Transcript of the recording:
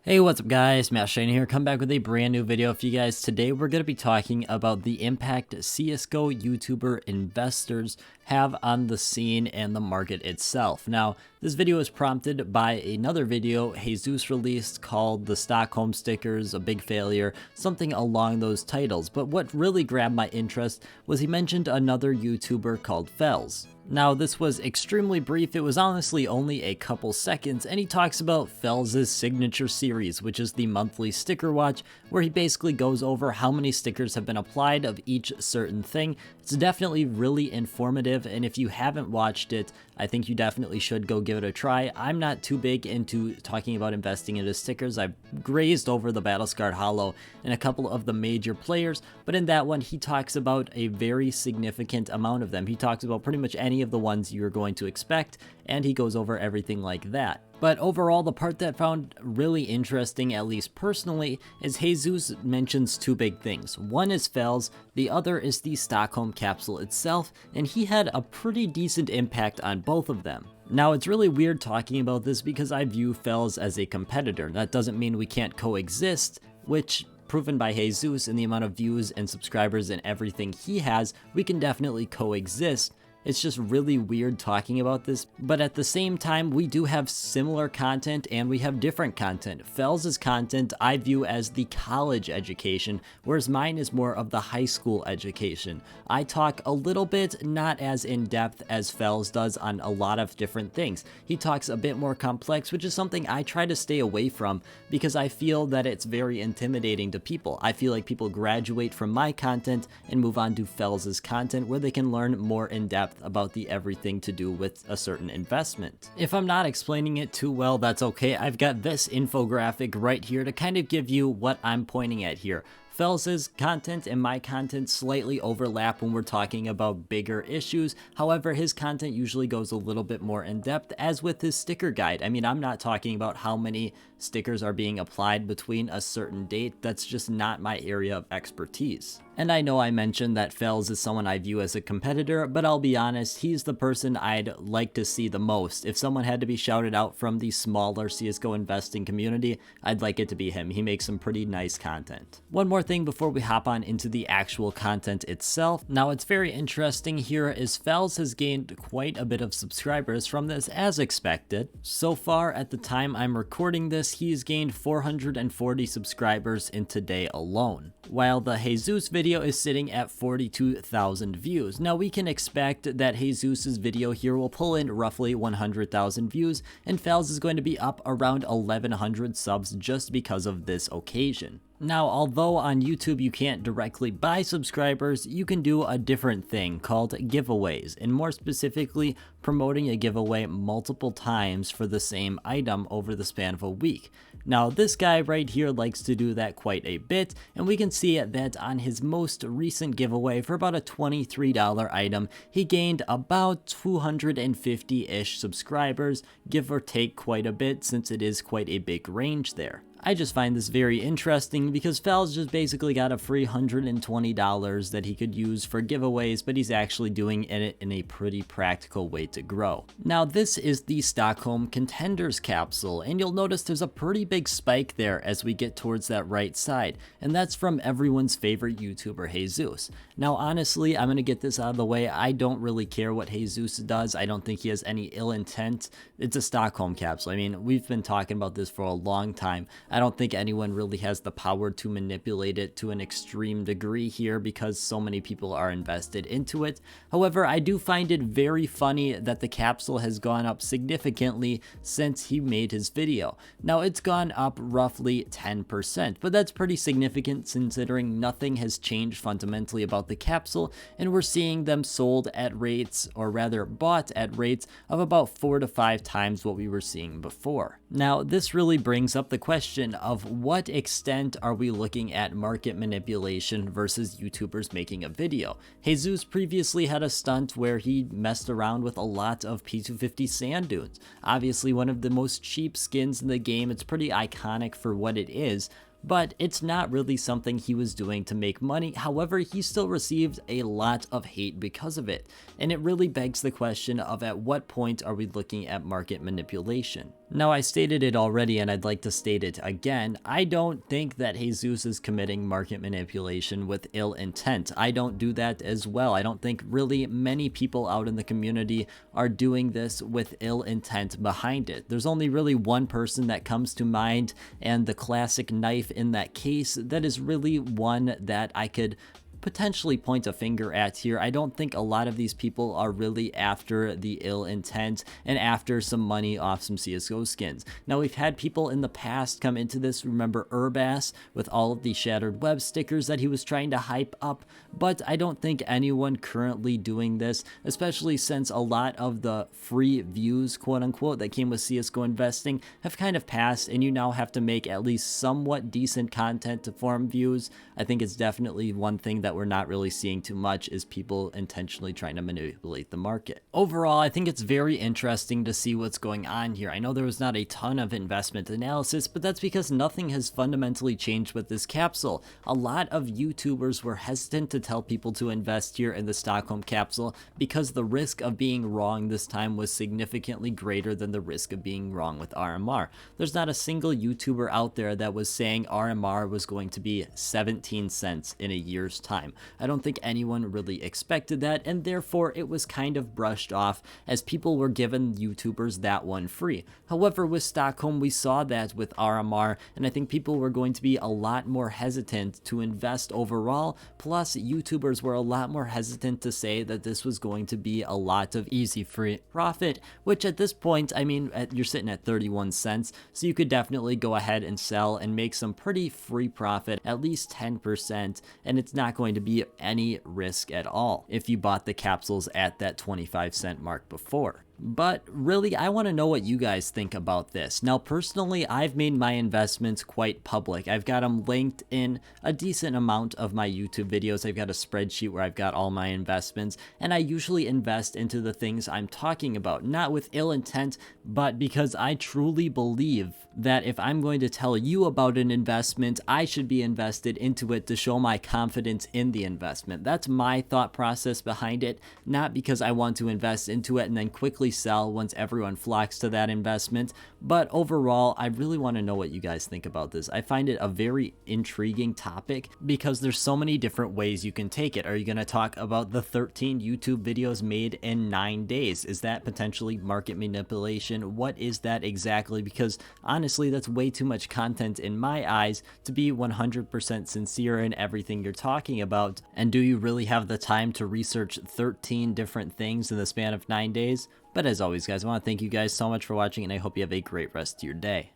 Hey, what's up guys, Matt Shane here, come back with a brand new video for you guys. Today we're going to be talking about the impact CSGO YouTuber investors have on the scene and the market itself. Now, this video is prompted by another video Jesus released called The Stockholm Stickers, a Big Failure, something along those titles. But what really grabbed my interest was he mentioned another YouTuber called Fells. Now, this was extremely brief, it was honestly only a couple seconds, and he talks about Fells' signature series, which is the monthly sticker watch, where he basically goes over how many stickers have been applied of each certain thing. It's definitely really informative, and if you haven't watched it, I think you definitely should go give it a try. I'm not too big into talking about investing into stickers. I've grazed over the Battle-Scarred Hollow and a couple of the major players, but in that one, he talks about a very significant amount of them. He talks about pretty much any of the ones you're going to expect, and he goes over everything like that. But overall, the part that I found really interesting, at least personally, is Jesus mentions two big things. One is Fells, the other is the Stockholm Capsule itself, and he had a pretty decent impact on both of them. Now, it's really weird talking about this because I view Fells as a competitor. That doesn't mean we can't coexist, which, proven by Jesus and the amount of views and subscribers and everything he has, we can definitely coexist. It's just really weird talking about this, but at the same time, we do have similar content and we have different content. Fells' content I view as the college education, whereas mine is more of the high school education. I talk a little bit, not as in-depth as Fells does on a lot of different things. He talks a bit more complex, which is something I try to stay away from because I feel that it's very intimidating to people. I feel like people graduate from my content and move on to Fells' content where they can learn more in-depth about the everything to do with a certain investment. If I'm not explaining it too well, that's okay. I've got this infographic right here to kind of give you what I'm pointing at here. Fells' content and my content slightly overlap when we're talking about bigger issues. However, his content usually goes a little bit more in depth, as with his sticker guide. I mean, I'm not talking about how many stickers are being applied between a certain date. That's just not my area of expertise. And I know I mentioned that Fells is someone I view as a competitor, but I'll be honest, he's the person I'd like to see the most. If someone had to be shouted out from the smaller CSGO investing community, I'd like it to be him. He makes some pretty nice content. One more thing before we hop on into the actual content itself. Now, it's very interesting here is Fells has gained quite a bit of subscribers from this, as expected. So far, at the time I'm recording this, he's gained 440 subscribers in today alone, while the Jesus video is sitting at 42,000 views. Now, we can expect that Jesus's video here will pull in roughly 100,000 views, and Fells is going to be up around 1,100 subs just because of this occasion. Now, although on YouTube you can't directly buy subscribers, you can do a different thing called giveaways, and more specifically, promoting a giveaway multiple times for the same item over the span of a week. Now, this guy right here likes to do that quite a bit, and we can see that on his most recent giveaway for about a $23 item, he gained about 250-ish subscribers, give or take quite a bit since it is quite a big range there. I just find this very interesting because Fells just basically got a free $120 that he could use for giveaways, but he's actually doing it in a pretty practical way to grow. Now, this is the Stockholm Contenders Capsule, and you'll notice there's a pretty big spike there as we get towards that right side, and that's from everyone's favorite YouTuber, Jesus. Now, honestly, I'm going to get this out of the way. I don't really care what Jesus does. I don't think he has any ill intent. It's a Stockholm Capsule. I mean, we've been talking about this for a long time. I don't think anyone really has the power to manipulate it to an extreme degree here because so many people are invested into it. However, I do find it very funny that the capsule has gone up significantly since he made his video. Now, it's gone up roughly 10%, but that's pretty significant considering nothing has changed fundamentally about the capsule, and we're seeing them sold at rates, or rather bought at rates, of about 4 to 5 times what we were seeing before. Now, this really brings up the question of what extent are we looking at market manipulation versus YouTubers making a video. Jesus previously had a stunt where he messed around with a lot of P250 sand dunes. Obviously one of the most cheap skins in the game. It's pretty iconic for what it is, but it's not really something he was doing to make money. However, he still received a lot of hate because of it. And it really begs the question of at what point are we looking at market manipulation? Now, I stated it already and I'd like to state it again. I don't think that Jesus is committing market manipulation with ill intent. I don't do that as well. I don't think really many people out in the community are doing this with ill intent behind it. There's only really one person that comes to mind, and the classic knife in that case, that is really one that I could potentially point a finger at here. I don't think a lot of these people are really after the ill intent and after some money off some CSGO skins. Now, we've had people in the past come into this. Remember Urbass with all of the shattered web stickers that he was trying to hype up, but I don't think anyone currently doing this, especially since a lot of the free views, quote unquote, that came with CSGO investing have kind of passed, and you now have to make at least somewhat decent content to form views. I think it's definitely one thing that we're not really seeing too much is people intentionally trying to manipulate the market. Overall, I think it's very interesting to see what's going on here. I know there was not a ton of investment analysis, but that's because nothing has fundamentally changed with this capsule. A lot of YouTubers were hesitant to tell people to invest here in the Stockholm Capsule because the risk of being wrong this time was significantly greater than the risk of being wrong with RMR. There's not a single YouTuber out there that was saying RMR was going to be 17 cents in a year's time. I don't think anyone really expected that, and therefore it was kind of brushed off as people were giving YouTubers that one free. However, with Stockholm, we saw that with RMR, and I think people were going to be a lot more hesitant to invest overall, plus YouTubers were a lot more hesitant to say that this was going to be a lot of easy free profit, which at this point, I mean, you're sitting at 31 cents, so you could definitely go ahead and sell and make some pretty free profit, at least 10%, and it's not going to be any risk at all if you bought the capsules at that 25-cent mark before. But really, I want to know what you guys think about this. Now, personally, I've made my investments quite public. I've got them linked in a decent amount of my YouTube videos. I've got a spreadsheet where I've got all my investments, and I usually invest into the things I'm talking about, not with ill intent, but because I truly believe that if I'm going to tell you about an investment, I should be invested into it to show my confidence in the investment. That's my thought process behind it, not because I want to invest into it and then quickly sell once everyone flocks to that investment. But overall, I really want to know what you guys think about this. I find it a very intriguing topic because there's so many different ways you can take it. Are you going to talk about the 13 YouTube videos made in 9 days? Is that potentially market manipulation? What is that exactly? Because honestly, that's way too much content in my eyes to be 100% sincere in everything you're talking about. And do you really have the time to research 13 different things in the span of 9 days? But as always, guys, I want to thank you guys so much for watching, and I hope you have a great rest of your day.